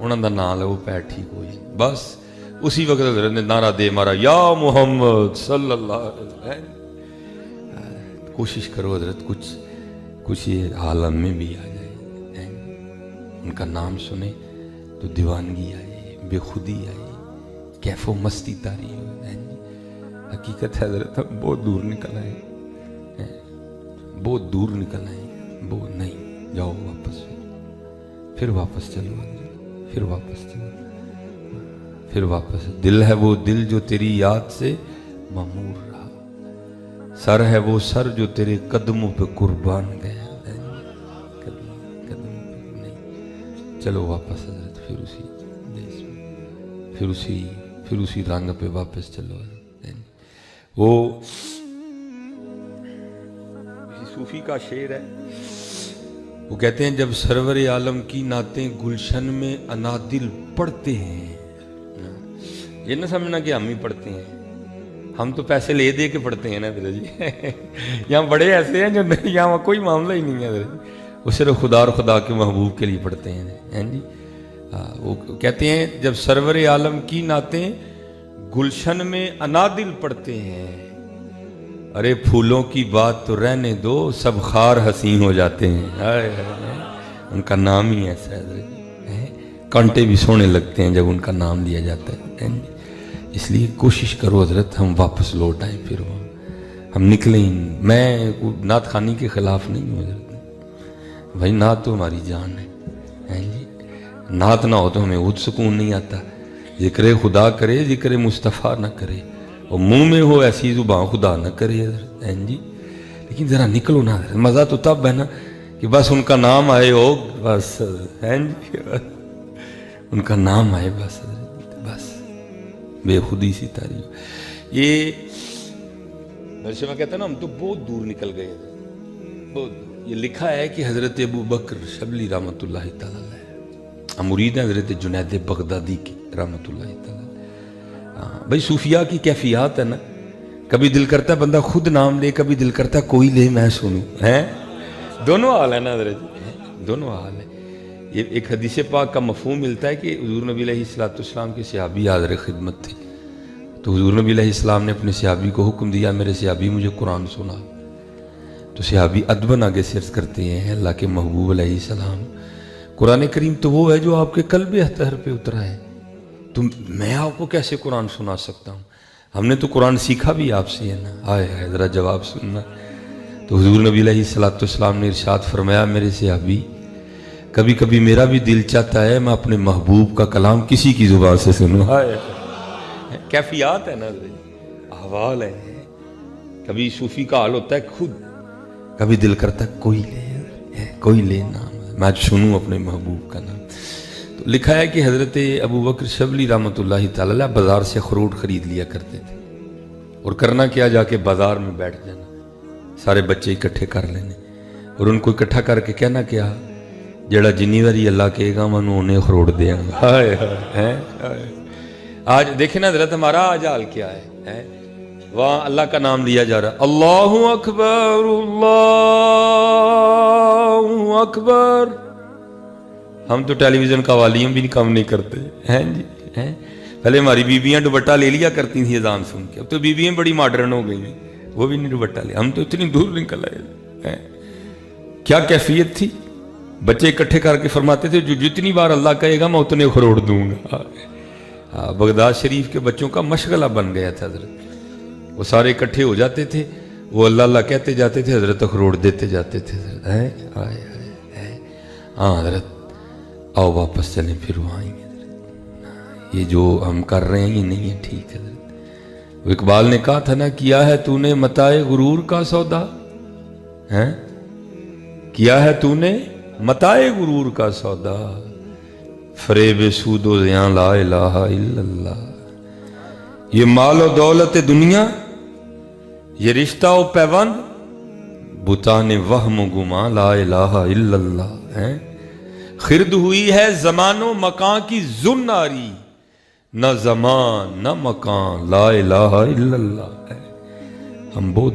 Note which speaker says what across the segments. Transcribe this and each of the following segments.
Speaker 1: انہوں کا نام لو پیر ٹھیک ہو جائے. بس اسی وقت حضرت نے نعرہ دے مارا یا محمد صلی اللہ علیہ وسلم. کوشش کرو حضرت کچھ یہ عالم میں بھی آ جائے. ان کا نام سنے تو دیوانگی آئے, بے خودی آئے, کیف و مستی تاری ہو. حقیقت ہے حضرت ہم بہت دور نکل آئے, بہت دور نکل آئے. بہت نہیں, جاؤ واپس, پھر واپس چلو, پھر واپس چلو, پھر واپس. دل ہے وہ دل جو تیری یاد سے معمور رہا, سر ہے وہ سر جو تیرے قدموں پہ قربان گیا. قدموں پہ نہیں, چلو واپس حضرت, پھر اسی دیش میں, پھر اسی رنگ پہ واپس چلو. وہ صوفی کا شعر ہے, وہ کہتے ہیں جب سرور عالم کی نعتیں گلشن میں انادل پڑھتے ہیں, یہ نہ سمجھنا کہ ہم ہی پڑھتے ہیں, ہم تو پیسے لے دے کے پڑھتے ہیں نا حضرت جی. یہاں بڑے ایسے ہیں جو یہاں کوئی معاملہ ہی نہیں ہے حضرت, وہ صرف خدا اور خدا کے محبوب کے لیے پڑھتے ہیں جی. وہ کہتے ہیں جب سرور عالم کی نعتیں گلشن میں انادل پڑھتے ہیں, ارے پھولوں کی بات تو رہنے دو, سب خار حسین ہو جاتے ہیں. ان کا نام ہی ایسا ہے, کانٹے بھی سونے لگتے ہیں جب ان کا نام لیا جاتا ہے. اس لیے کوشش کرو حضرت ہم واپس لوٹ آئیں, پھر ہم نکلیں. میں نعت خوانی کے خلاف نہیں ہوں حضرت بھائی, نعت تو ہماری جان ہے جی. نعت نہ ہو تو ہمیں خود سکون نہیں آتا. ذکر خدا کرے, ذکر مصطفیٰ نہ کرے, اور منہ میں ہو ایسی زبان خدا نہ کرے حضرت جی. لیکن ذرا نکلو نا حضرت, مزہ تو تب ہے نا کہ بس ان کا نام آئے ہو, بس جی, ان کا نام آئے بس حضرت, بس بے خودی سی تاری. یہ نرسمہ کہتا ہے نا ہم تو بہت دور نکل گئے, بہت دور. یہ لکھا ہے کہ حضرت ابو بکر شبلی رحمۃ اللہ تعالی علیہ مرید ہیں حضرت جنید بغدادی کی رحمۃ اللہ تعالی. بھائی صوفیاء کی کیفیات ہے نا, کبھی دل کرتا ہے بندہ خود نام لے, کبھی دل کرتا ہے کوئی لے میں سنوں. دونوں حال ہے نا حضرت, دونوں حال ہے. یہ ایک حدیث پاک کا مفہوم ملتا ہے کہ حضور نبی علیہ السلام کے صحابی حاضر خدمت تھے, تو حضور نبی علیہ السلام نے اپنے صحابی کو حکم دیا میرے صحابی مجھے قرآن سنا. تو صحابی ادباً آگے سے عرض کرتے ہیں اللہ کے محبوب علیہ السلام, قرآن کریم تو وہ ہے جو آپ کے قلب اطہر پہ اترا ہے, تو میں آپ کو کیسے قرآن سنا سکتا ہوں, ہم نے تو قرآن سیکھا بھی آپ سے ہے نا. آئے ذرا جواب سننا. تو حضور نبی علیہ السلام نے ارشاد فرمایا میرے صحابی کبھی کبھی میرا بھی دل چاہتا ہے میں اپنے محبوب کا کلام کسی کی زبان سے سنوں. کیفیات ہے نا, احوال ہے. کبھی صوفی کا حال ہوتا ہے خود, کبھی دل کرتا ہے کوئی لے نام میں سنوں اپنے محبوب کا نام. تو لکھا ہے کہ حضرت ابو بکر شبلی رحمۃ اللہ تعالی بازار سے اخروٹ خرید لیا کرتے تھے, اور کرنا کیا جا کے بازار میں بیٹھ جانا, سارے بچے اکٹھے کر لینے, اور ان کو اکٹھا کر کے کہنا کیا جڑا جنی واری اللہ کہے گا میں انہیں اخروٹ دیا گا. آج دیکھیں نا حضرت ہمارا آج حال کیا ہے, وہاں اللہ کا نام لیا جا رہا, اللہ اکبر اللہ اکبر. ہم تو ٹیلی ویژن کا والیوم بھی کم نہیں کرتے ہیں جی. پہلے ہماری بیویاں دوپٹہ لے لیا کرتی تھیں اذان سن کے, اب تو بیویاں بڑی ماڈرن ہو گئی ہیں, وہ بھی نہیں دوپٹہ لے. ہم تو اتنی دور نکل آئے. کیا کیفیت تھی, بچے اکٹھے کر کے فرماتے تھے جو جتنی بار اللہ کہے گا میں اتنے اخروٹ دوں گا. بغداد شریف کے بچوں کا مشغلہ بن گیا تھا حضرت, وہ سارے اکٹھے ہو جاتے تھے, وہ اللہ اللہ کہتے جاتے تھے, حضرت اخروٹ دیتے جاتے تھے. ہاں حضرت آؤ واپس چلیں, پھر وہ آئیں گے. یہ جو ہم کر رہے ہیں یہ نہیں ہے ٹھیک ہے. وہ اقبال نے کہا تھا نا, کیا ہے تو نے متاع غرور کا سودا, کیا ہے تو نے متاع غرور کا سودا, فریب سود و زیاں لا الہ الا اللہ. یہ مال و دولت دنیا, یہ رشتہ و پیوند, بتان وہم و گماں لا الہ الا اللہ. خرد ہوئی ہے زمان و مکان کی زناری, نہ زمان نہ مکان لا الہ الا اللہ. ہم بہت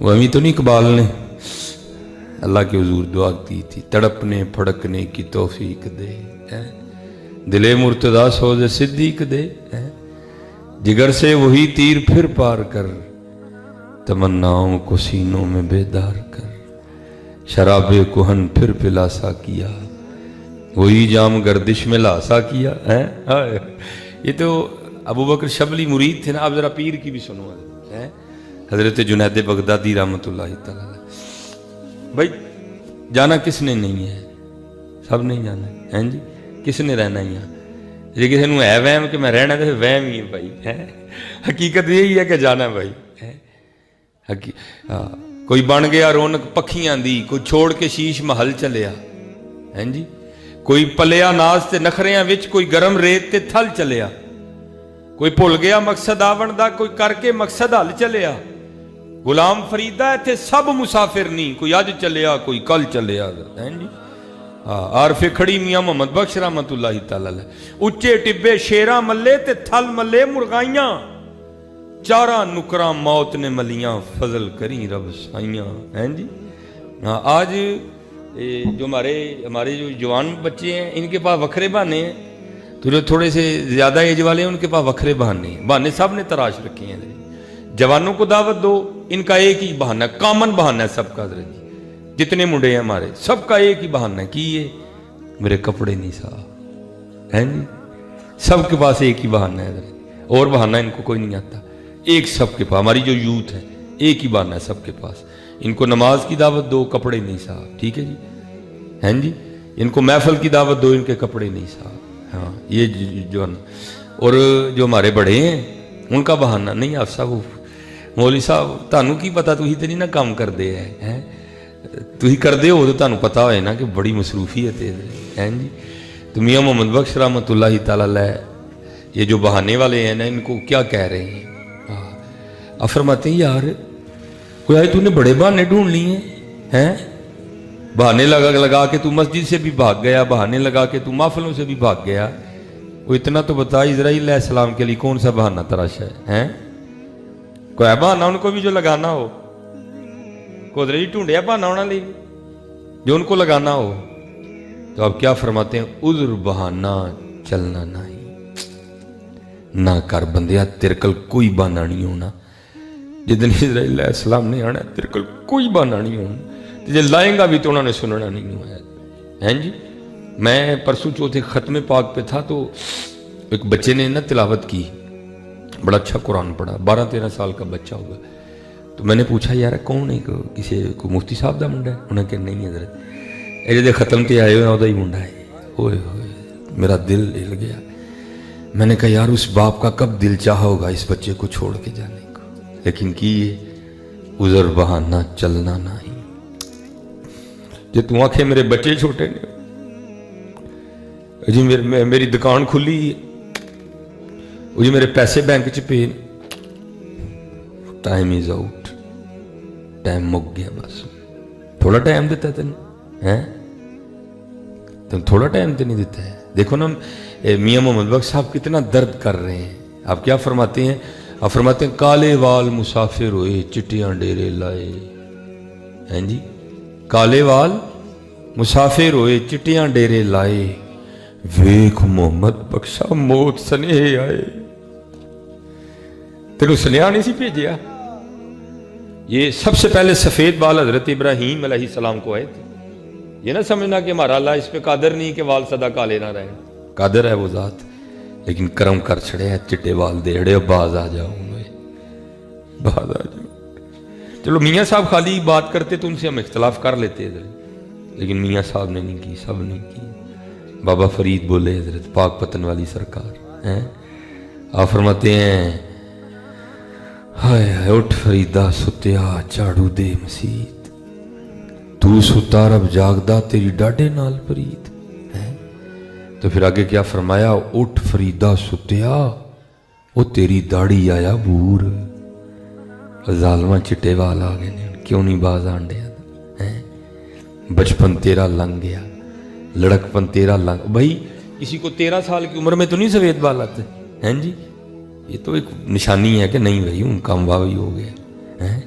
Speaker 1: وہ ابھی تو نہیں اقبال نے اللہ کے حضور دعا کی تھی، تڑپنے پھڑکنے کی توفیق دے، دل مرتضیٰ سوز صدیق دے، جگر سے وہی تیر پھر پار کر، تمناؤں کو سینوں میں بیدار کر، شراب کہن پھر پلاسا کیا، وہی جام گردش میں لاسا کیا۔ یہ تو ابو بکر شبلی مرید تھے نا۔ آپ ذرا پیر کی بھی سنو، حضرت جنید بغدادی رحمۃ اللہ تعالی۔ بھائی جانا کس نے نہیں ہے، سب نہیں جانا ہے جی، کس نے رہنا ہی یہاں؟ جی کسی نے ہے وہم کہ میں رہنا تو وہم ہی ہے بھائی، حقیقت یہی ہے کہ جانا بھائی۔ کوئی بن گیا رونق پکھیاں دی، کوئی چھوڑ کے شیش محل چلیا، جی کوئی پلیا ناز تے نخریاں وچ، کوئی گرم ریت تے تھل چلیا، کوئی بھول گیا مقصد آون دا، کوئی کر کے مقصد حل چلیا۔ غلام فریدہ ایتھے سب مسافر نہیں، کوئی اج چلیا کوئی کل چلیا، جی عارف کھڑی میاں محمد بخش رحمت اللہ تعالی۔ اچے ٹبے شیراں ملے تے تھل ملے مرغائیاں، چارہ نکراں موت نے ملیاں، فضل کریں رب سائیاں، جی۔ آج جو ہمارے جو جوان بچے ہیں، ان کے پاس وکھرے بہانے ہیں، تو جو تھوڑے سے زیادہ ایج والے ہیں ان کے پاس وکھرے بہانے ہیں، بہانے سب نے تراش رکھے ہیں۔ جوانوں کو دعوت دو، ان کا ایک ہی بہانہ، کامن بہانہ ہے سب کا، حضرت جی جتنے منڈے ہیں ہمارے سب کا ایک ہی بہانہ ہے کہ یہ میرے کپڑے نہیں صاف ہیں جی، سب کے پاس ایک ہی بہانہ ہے حضرت، اور بہانہ ان کو کوئی نہیں آتا، ایک سب کے پاس۔ ہماری جو یوتھ ہے ایک ہی بہانہ ہے سب کے پاس، ان کو نماز کی دعوت دو کپڑے نہیں صاف، ٹھیک ہے جی، ہیں جی، ان کو محفل کی دعوت دو ان کے کپڑے نہیں صاف، ہاں یہ جو ہے۔ اور جو ہمارے بڑے ہیں ان کا بہانہ نہیں، آپ صاحب مولوی صاحب تانوں کی پتا، تھی تو نہیں نا کام کر دے ہیں، تھی کر دے ہو تو تانوں پتا ہوئے نا کہ بڑی مصروفیت ہے جی۔ تو میاں محمد بخش رحمۃ اللہ تعالی یہ جو بہانے والے ہیں نا، ان کو کیا کہہ رہے ہیں؟ آپ فرماتے ہیں یار کوئی آئی تو نے بڑے بہانے ڈھونڈ لیے ہیں، بہانے لگا کے تو مسجد سے بھی بھاگ گیا، بہانے لگا کے تو محفلوں سے بھی بھاگ گیا، وہ اتنا تو بتا اسرائیل علیہ السلام کے لیے کون سا بہانہ تراشا ہے؟ کوئی بہانہ ان کو بھی جو لگانا ہو، قدرت جی ڈھونڈیا بہانہ ہونا لی جو ان کو لگانا ہو، تو آپ کیا فرماتے ہیں؟ عذر بہانہ چلنا نہیں، نہ کر بندیا تیرے کل کوئی بہانہ نہیں ہونا، جدن اسرائیل علیہ السلام نے آنا تیرے کل کوئی بہانہ نہیں ہونا، جب لائیں گا بھی تو انہوں نے سننا نہیں ہوا ہے جی۔ میں پرسوں چوتھے ختم پاک پہ تھا، تو ایک بچے نے نا تلاوت کی، بڑا اچھا قرآن پڑھا، 12-13 سال کا بچہ ہوگا، تو میں نے پوچھا یار کون ہے، کسی کو مفتی صاحب دا منڈا ہے؟ انہوں نے کہا نہیں حضرت، یہ جدے ختم تے آئے ہوئے ہیں ہی منڈا ہے۔ ہوئے ہوئے میرا دل ہل گیا، میں نے کہا یار اس باپ کا کب دل چاہا ہوگا اس بچے کو چھوڑ کے جانے کو، لیکن کی یہ عذر بہانہ چلنا نہیں۔ جی تو آنکھیں میرے بچے چھوٹے نے جی، میری دکان کھلی ہے جی، میرے پیسے بینک چ پے، ٹائم از آؤٹ، ٹائم مک گیا، بس تھوڑا ٹائم دیتا ہے تین، تم تھوڑا ٹائم تو نہیں دیتا ہے۔ دیکھو نا میاں محمد بخش صاحب کتنا درد کر رہے ہیں۔ آپ کیا فرماتے ہیں؟ آپ فرماتے ہیں کالے وال مسافر ہوئے چٹیاں ڈیرے لائے، ہیں جی، کالے وال مسافر ہوئے چٹیاں ڈیرے لائے، ویکھ محمد بخشا موت سنیہ آئے۔ تیرو سنیا نہیں سی بھیجیا؟ یہ سب سے پہلے سفید بال حضرت ابراہیم علیہ السلام کو آئے تھے۔ یہ نہ سمجھنا کہ ہمارا اللہ اس پہ قادر نہیں کہ وال سدا کالے نہ رہے، قادر ہے وہ ذات، لیکن کرم کر چھڑے ہے چٹے وال دیڑے، باز آ جاؤ باز آ جاؤ۔ چلو میاں صاحب خالی بات کرتے تو ان سے ہم اختلاف کر لیتے حضرت، لیکن میاں صاحب نے نہیں کی، سب نے کی۔ بابا فرید بولے حضرت پاک پتن والی سرکار ہیں، آپ فرماتے ہیں ہائے ہائے اٹھ فریدہ ستیا چاڑو دے مسیت، تو ستا رب جاگدا تیری ڈاڈے نال پرید ہے۔ تو پھر آگے کیا فرمایا؟ اٹھ فریدہ ستیا وہ تیری داڑھی آیا بور، ظالمہ چٹے وال آ گئے، کیوں نہیں باز آنڈے ہیں؟ بچپن تیرا لنگ گیا، لڑکپن تیرا لنگ، بھائی کسی کو 13 سال کی عمر میں تو نہیں سفید بال آتے ہیں جی، یہ تو ایک نشانی ہے کہ نہیں بھائی ان کام واوی ہو گیا ہیں۔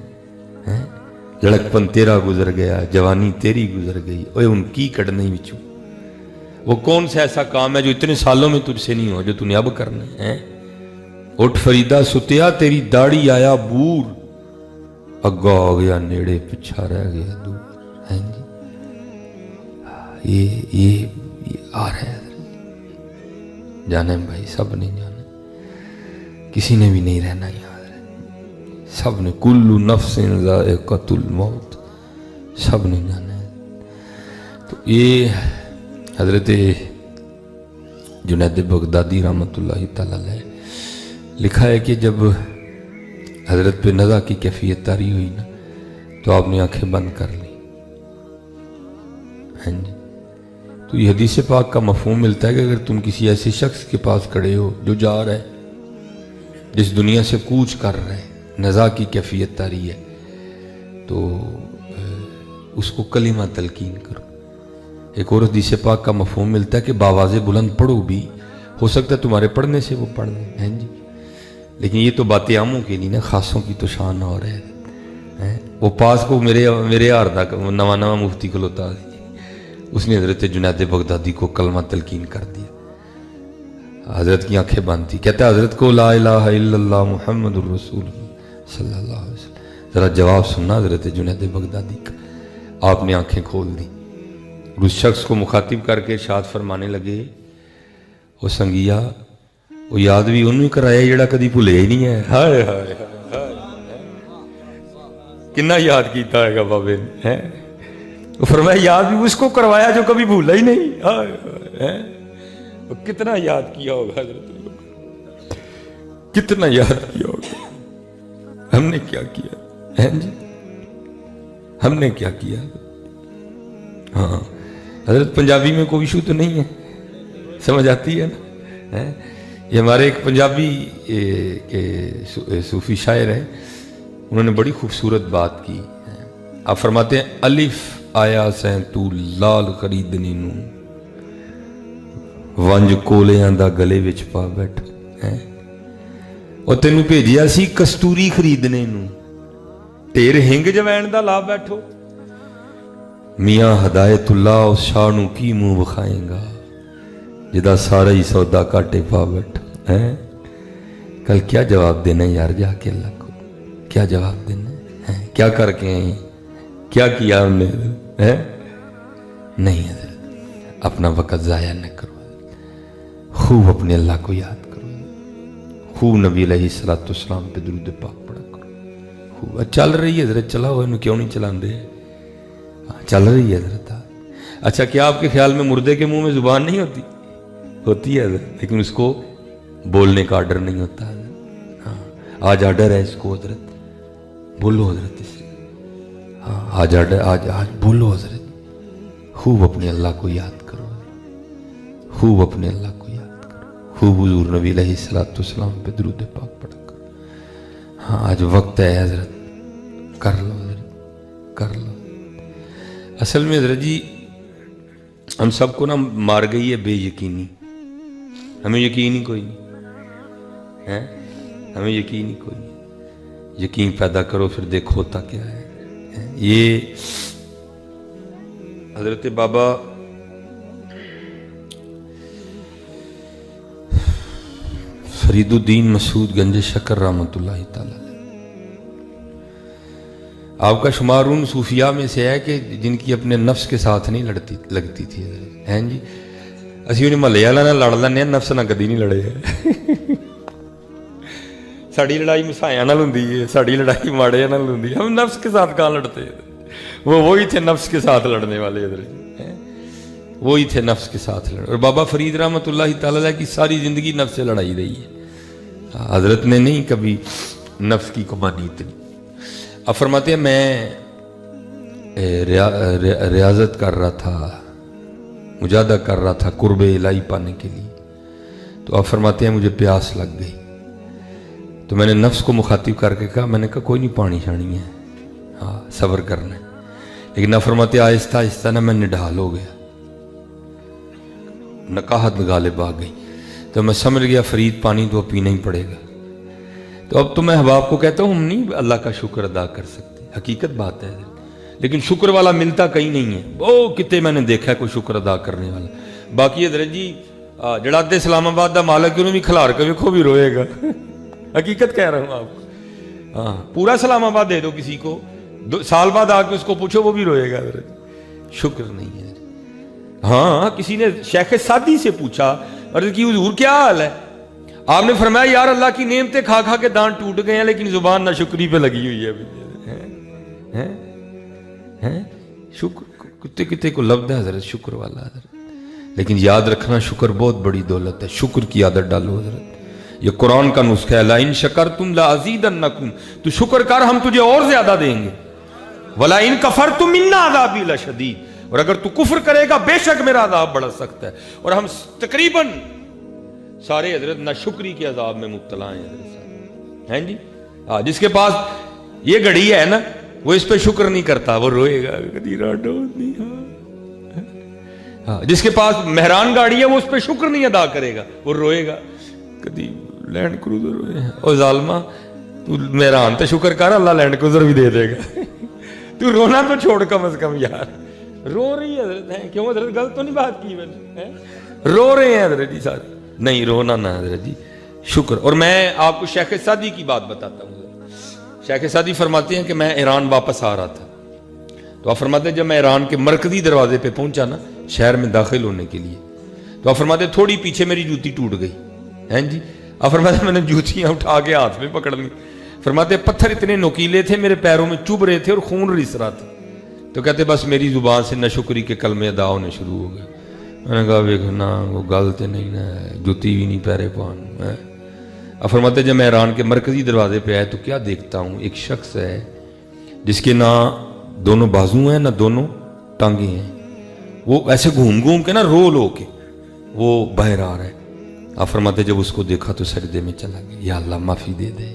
Speaker 1: لڑکپن تیرا گزر گیا، جوانی تیری گزر گئی، اوے ان کی کڑنے بچوں وہ کون سا ایسا کام ہے جو اتنے سالوں میں تجھ سے نہیں ہو جو تُنے اب کرنا ہے؟ اٹھ فریدہ ستیا تیری داڑھی آیا بور، اگا ہو گیا نیڑے پچھا رہ گیا دور. یہ آ رہا ہے، جانے بھائی سب نے جانا، کسی نے بھی نہیں رہنا یاد رہے، سب نے کل نفس ذائقۃ الموت، سب نے جانا ہے. تو یہ حضرت جنید بغدادی رحمۃ اللہ تعالی علیہ لکھا ہے کہ جب حضرت پہ نزع کی کیفیت طاری ہوئی نا تو آپ نے آنکھیں بند کر لی. ہاں جی، تو یہ حدیث پاک کا مفہوم ملتا ہے کہ اگر تم کسی ایسے شخص کے پاس کھڑے ہو جو جا رہا ہے، جس دنیا سے کوچ کر رہا ہے، نزع کی کیفیت طاری ہے، تو اس کو کلمہ تلقین کرو. ایک اور حدیث پاک کا مفہوم ملتا ہے کہ باواز بلند پڑھو بھی، ہو سکتا ہے تمہارے پڑھنے سے وہ پڑھ دیں. ہیں جی، لیکن یہ تو باتیں عاموں کے لیے نا، خاصوں کی تو شان ہو رہے ہیں. وہ پاس کو میرے ہار دا نواں مفتی کھلوتا، اس نے حضرت جنید بغدادی کو کلمہ تلقین کر دیا. حضرت کی آنکھیں بند تھی، کہتا ہے حضرت کو لا الہ الا اللہ محمد الرسول صلی اللہ علیہ وسلم. ذرا جواب سننا حضرت جنید بغدادی کا. آپ نے آنکھیں کھول دی، اس شخص کو مخاطب کر کے ارشاد فرمانے لگے، وہ سنگیا وہ یاد بھی انہوں ہی کرایا جڑا کدی بھولے ہی نہیں ہے. ہائے ہائے کنا یاد کیتا ہے گا بابے نے. وہ فرمایا یاد بھی اس کو کروایا جو کبھی بھولا ہی نہیں. کتنا یاد کیا ہوگا حضرت، کتنا یاد کیا ہوگا. ہم نے کیا کیا جی، ہم نے کیا کیا. ہاں حضرت پنجابی میں کوئی ایشو تو نہیں ہے، سمجھ آتی ہے نا. یہ ہمارے ایک پنجابی صوفی شاعر ہیں، انہوں نے بڑی خوبصورت بات کی. آپ فرماتے ہیں الف آیا سیں تو لال خریدنی نو، ونج کولیاں دا گلے وچ پا بیٹھ. اور تینوں بھیجیا سی کستوری خریدنے نو، ٹیر ہنگ جوین دا لا بیٹھو. میاں ہدایت اللہ اس شاہ نو کی منہ بخائیں گا جدا سارا ہی سودا کاٹے پا بیٹھو. کل کیا جواب دینا یار جا کے اللہ کو، کیا جواب دینا؟ کیا کر کے ہیں، کیا کیا ہم نے؟ نہیں حضرت، اپنا وقت ضائع نہ کرو، خوب اپنے اللہ کو یاد کرو، خوب نبی علیہ الصلوۃ والسلام پہ درود پاک پڑھا کرو. خوب چل رہی ہے حضرت، چلاؤ، انہوں کیوں نہیں چلاندے؟ چل رہی ہے حضرت. اچھا کیا آپ کے خیال میں مردے کے منہ میں زبان نہیں ہوتی؟ ہوتی ہے حضرت، لیکن اس کو بولنے کا آرڈر نہیں ہوتا. ہاں آج آرڈر ہے اس کو حضرت، بولو حضرت اس سے. ہاں آج آرڈر، آج بولو حضرت. خوب اپنے اللہ کو یاد کرو، خوب اپنے اللہ کو یاد کرو، خوب حضور نبی علیہ الصلوۃ والسلام پہ درود پاک پڑھا کرو. ہاں آج وقت ہے حضرت، کر لو حضرت، کر لو. اصل میں حضرت جی ہم سب کو نا مار گئی ہے بے یقینی. ہمیں یقین ہی کوئی نہیں ہے، ہمیں یقین ہی کوئی نہیں. یقین پیدا کرو پھر دیکھو ہوتا کیا ہے. یہ حضرت بابا فرید الدین مسعود گنج شکر رحمۃ اللہ تعالی، آپ کا شمار ان صوفیاء میں سے ہے کہ جن کی اپنے نفس کے ساتھ نہیں لگتی تھی. ہیں جی اسی انہیں محلے والا نہ لڑ لینے، نفس نہ کدی نہیں لڑے. ساری لڑائی مسائیاں نال ہوندی ہے، ساری لڑائی ماڑے نال ہوندی ہے. ہم نفس کے ساتھ کہاں لڑتے ہیں؟ وہی تھے نفس کے ساتھ لڑنے والے، وہی تھے نفس کے ساتھ لڑ. اور بابا فرید رحمۃ اللہ تعالی کی ساری زندگی نفس سے لڑائی رہی ہے. حضرت نے نہیں کبھی نفس کی کمانی اتنی. اب فرماتے ہیں میں ریاضت کر رہا تھا، مجاہدہ کر رہا تھا قرب الہی پانے کے لیے، تو آپ فرماتے ہیں مجھے پیاس لگ گئی. تو میں نے نفس کو مخاطب کر کے کہا، میں نے کہا کوئی نہیں، پانی شانی ہے، ہاں صبر کرنا ہے. لیکن آپ فرماتے ہیں آہستہ آہستہ نا میں نڈھال ہو گیا، نقاہت غالب آ گئی. تو میں سمجھ گیا فرید پانی تو پینا ہی پڑے گا. تو اب تو میں احباب کو کہتا ہوں ہم نہیں اللہ کا شکر ادا کر سکتے. حقیقت بات ہے. لیکن شکر والا ملتا کہیں نہیں ہے. وہ کتے میں نے دیکھا ہے کوئی شکر ادا کرنے والا. باقی حضرت جی جڑا اسلام آباد دا مالک انہوں بھی کھلار کے ویکھو بھی روئے گا. حقیقت کہہ رہا ہوں آپ کو. ہاں پورا اسلام آباد دے دو کسی کو, سال بعد آ کے اس کو پوچھو وہ بھی روئے گا. حضرت شکر نہیں ہے. ہاں کسی نے شیخ سادی سے پوچھا عرض کی حضور کیا حال ہے؟ آپ نے فرمایا یار اللہ کی نعمتیں کھا کھا کے دانت ٹوٹ گئے ہیں لیکن زبان ناشکری پہ لگی ہوئی ہے. شکر کتے کتے کو لفظ ہے حضرت شکر والا حضرت. لیکن یاد رکھنا شکر بہت بڑی دولت ہے. شکر کی عادت ڈالو حضرت. یہ قرآن کا نسخہ ہے, لَإِن شَكَرْتُمْ لَأَزِيدَنَّكُمْ, تو شکر کر ہم تجھے اور زیادہ دیں گے. وَلَإِن كَفَرْتُمْ إِنَّ عَذَابِي لَشَدِيدٌ, اور اگر تو کفر کرے گا بے شک میرا عذاب بڑا سخت ہے. اور ہم تقریباً سارے حضرت ناشکری کے عذاب میں مبتلا ہیں حضرت. ہیں جی جس کے پاس یہ گھڑی ہے نا وہ اس پہ شکر نہیں کرتا, وہ روئے گا. جس کے پاس مہران گاڑی ہے وہ اس پہ شکر نہیں ادا کرے گا, وہ روئے گا. کدی لینڈ کروزر ہوئے ہیں, او ظالمہ تو مہران تے شکر کر, اللہ لینڈ کروزر بھی دے دے گا. تو رونا تو چھوڑ کم از کم یار. رو رہی ہے حضرت ہیں, کیوں حضرت غلط تو نہیں بات کی میں نے, رو رہے ہیں حضرت جی سارے. نہیں رونا نہ حضرت جی, شکر. اور میں آپ کو شیخ سعدی کی بات بتاتا ہوں. شیخ سعدی فرماتے ہیں کہ میں ایران واپس آ رہا تھا, تو آپ فرماتے ہیں جب میں ایران کے مرکزی دروازے پہ پہنچا نا شہر میں داخل ہونے کے لیے, تو آپ فرماتے ہیں تھوڑی پیچھے میری جوتی ٹوٹ گئی. ہیں جی آپ فرماتے ہیں میں نے جوتیاں اٹھا کے ہاتھ میں پکڑ لی. فرماتے ہیں پتھر اتنے نوکیلے تھے میرے پیروں میں چبھ رہے تھے اور خون رس رہا تھا. تو کہتے بس میری زبان سے ناشکری کے کلمے ادا ہونے شروع ہو گئے. میں نے کہا ویکھنا وہ گل تے نہیں نا, جوتی بھی نہیں پیرے پان. اب فرماتے جب میں ایران کے مرکزی دروازے پہ آئے تو کیا دیکھتا ہوں, ایک شخص ہے جس کے نہ دونوں بازو ہیں نہ دونوں ٹانگیں ہیں. وہ ایسے گھوم گھوم کے نا رول ہو کے وہ باہر آ رہا ہے. آپ فرماتے جب اس کو دیکھا تو سجدے میں چلا گیا, یا اللہ معافی دے دے.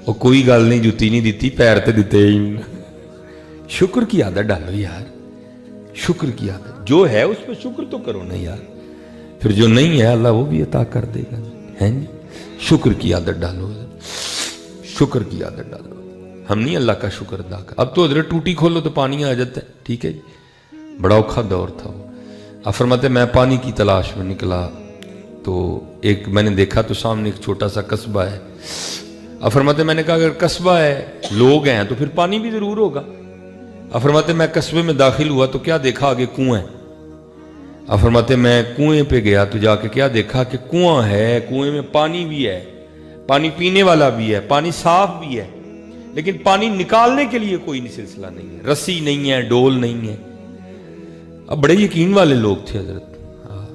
Speaker 1: وہ کوئی گل نہیں, جوتی نہیں دیتی, پیر تے دیتے ہی. شکر کی عادت ڈالو یار, شکر کی عادت جو ہے اس پہ شکر تو کرو نا یار, پھر جو نہیں ہے اللہ وہ بھی عطا کر دے گا. ہیں جی شکر کی عادت ڈالو, شکر کی عادت ڈالو. ہم نہیں اللہ کا شکر ادا کر. اب تو حضرت ٹوٹی کھولو تو پانی آ جاتا ہے. ٹھیک ہے جی, بڑا اوکھا دور تھا وہ. اب فرماتے میں پانی کی تلاش میں نکلا تو ایک میں نے دیکھا تو سامنے ایک چھوٹا سا قصبہ ہے. اب فرماتے میں نے کہا اگر قصبہ ہے لوگ ہیں تو پھر پانی بھی ضرور ہوگا. اب فرماتے میں قصبے میں داخل ہوا تو کیا دیکھا آگے کنواں ہے. اب فرماتے میں کنویں پہ گیا تو جا کے کیا دیکھا کہ کنواں ہے, کنویں میں پانی بھی ہے, پانی پینے والا بھی ہے, پانی صاف بھی ہے, لیکن پانی نکالنے کے لیے کوئی سلسلہ نہیں ہے, رسی نہیں ہے, ڈول نہیں ہے. اب بڑے یقین والے لوگ تھے حضرت.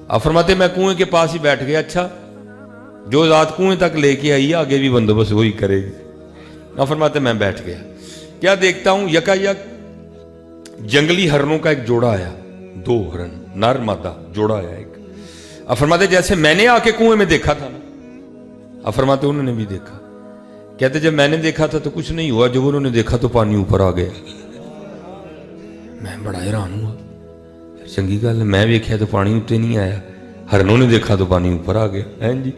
Speaker 1: اب فرماتے میں کنویں کے پاس ہی بیٹھ گیا. اچھا جو ذات کنویں تک لے کے آئی آگے بھی بندوبست وہی کرے گی. اب فرماتے میں بیٹھ گیا. کیا دیکھتا ہوں یکا یک جنگلی ہرنوں کا ایک جوڑا آیا, 2 ہرن نر مادہ جوڑا آیا ایک. اب فرماتے جیسے میں نے آ کے کنویں میں دیکھا تھا نا, اب فرماتے انہوں نے بھی دیکھا. کہتے جب میں نے دیکھا تھا تو کچھ نہیں ہوا, جب انہوں نے دیکھا تو پانی اوپر آ گیا. میں بڑا حیران ہوا, چنگی گل ہے, میں دیکھا تو پانی اتنے نہیں آیا, ہرنوں نے دیکھا تو پانی اوپر آ گیا. ہیں جی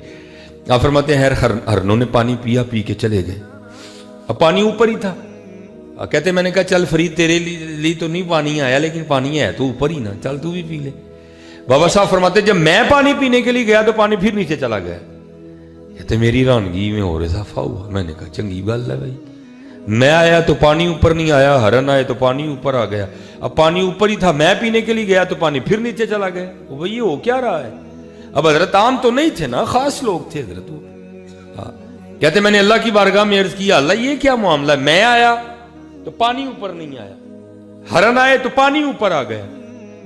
Speaker 1: آپ فرماتے ہیں ہرنوں نے پانی پیا, پی کے چلے گئے. اب پانی اوپر ہی تھا. کہتے میں نے کہا چل فرید تیرے لیے تو نہیں پانی آیا لیکن پانی ہے تو اوپر ہی نا, چل تو بھی پی لے. بابا صاحب فرماتے جب میں پانی پینے کے لیے گیا تو پانی پھر نیچے چلا گیا. کہتے میری رانگی میں اور اضافہ ہوا. میں نے کہا چنگی گل ہے بھائی, میں آیا تو پانی اوپر نہیں آیا, ہرن آئے تو پانی اوپر آ گیا. اب پانی اوپر ہی تھا, میں پینے کے لیے گیا تو پانی پھر نیچے چلا گیا. وہ بھائی یہ ہو کیا رہا ہے؟ اب حضرت عام تو نہیں تھے نا, خاص لوگ تھے حضرت. کہتے میں نے اللہ کی بارگاہ میں عرض کیا اللہ یہ کیا معاملہ ہے, میں آیا تو پانی اوپر نہیں آیا, ہرن آئے تو پانی اوپر آ گیا.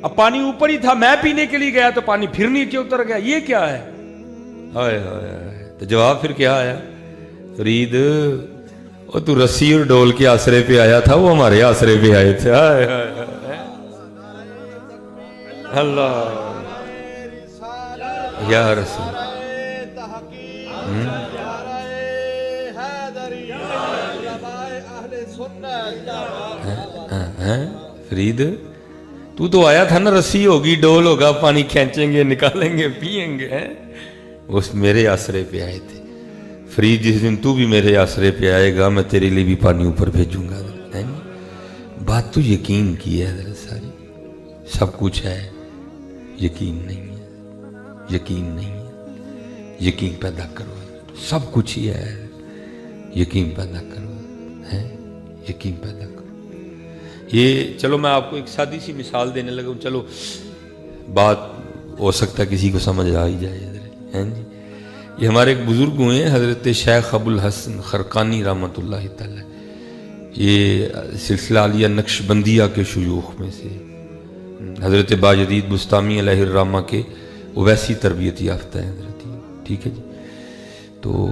Speaker 1: اب پانی اوپر ہی تھا, میں پینے کے لیے گیا تو پانی پھر نیچے اتر گیا, یہ کیا ہے؟ ہائے ہائے. تو جواب پھر کیا آیا, فرید وہ تو رسی اور ڈول کے آسرے پہ آیا تھا, وہ ہمارے آسرے پہ آئے تھے. ہائے ہائے اللہ یا رسول. فرید تو آیا تھا نا, رسی ہوگی ڈول ہوگا, پانی کھینچیں گے نکالیں گے پیئیں گے. اس میرے آسرے پہ آئے تھے. فرید جس دن تو بھی میرے آسرے پہ آئے گا میں تیرے لیے بھی پانی اوپر بھیجوں گا. بات تو یقین کی ہے حضرت ساری، سب کچھ ہے، یقین نہیں ہے، یقین نہیں ہے، یقین پیدا کرو، سب کچھ ہی ہے، یقین پیدا کرو، ہے یقین پیدا کرو۔ یہ چلو میں آپ کو ایک سادی سی مثال دینے لگا، چلو بات ہو سکتا ہے کسی کو سمجھ آ ہی جائے حضرت، ہیں جی۔ یہ ہمارے ایک بزرگ ہوئے ہیں حضرت شیخ ابو الحسن خرقانی رحمۃ اللہ تعالی، یہ سلسلہ عالیہ نقش بندیہ کے شیوخ میں سے، حضرت باجدید بستامی علیہ الرحمہ کے ویسی تربیت یافتہ ہیں حضرت، ٹھیک ہے جی۔ تو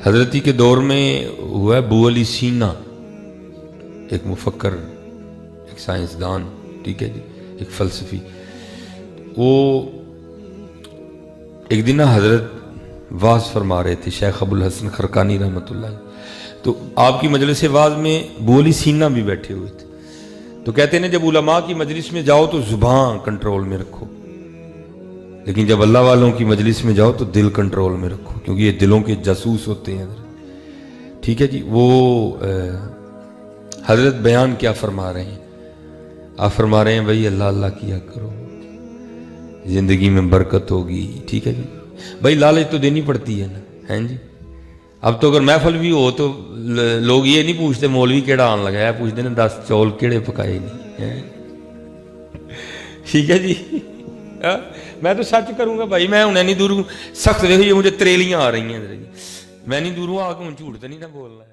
Speaker 1: حضرتی کے دور میں ہوا ہے ابو علی سینا، ایک مفکر، ایک سائنسدان، ٹھیک ہے جی، ایک فلسفی، وہ ایک دن حضرت واز فرما رہے تھے شیخ ابو الحسن خرقانی رحمۃ اللہ، تو آپ کی مجلس واز میں ابو علی سینا بھی بیٹھے ہوئے تھے، تو کہتے ہیں جب علماء کی مجلس میں جاؤ تو زبان کنٹرول میں رکھو، لیکن جب اللہ والوں کی مجلس میں جاؤ تو دل کنٹرول میں رکھو، کیونکہ یہ دلوں کے جاسوس ہوتے ہیں حضرت، ٹھیک ہے جی۔ وہ حضرت بیان کیا فرما رہے ہیں؟ آپ فرما رہے ہیں بھائی اللہ اللہ کیا کرو، زندگی میں برکت ہوگی، ٹھیک ہے جی۔ بھائی لالچ تو دینی پڑتی ہے نا، ہیں جی۔ اب تو اگر محفل بھی ہو تو لوگ یہ نہیں پوچھتے مولوی کیڑا آن لگا ہے، پوچھتے ہیں 10 چول کیڑے پکائے نہیں، ٹھیک ہے جی۔ میں تو سچ کروں گا بھائی، میں انہیں نہیں دور سخت دیکھو، یہ مجھے تریلیاں آ رہی ہیں، میں نہیں دوروں آ کے جھوٹ تو نہیں نہ بولنا ہے۔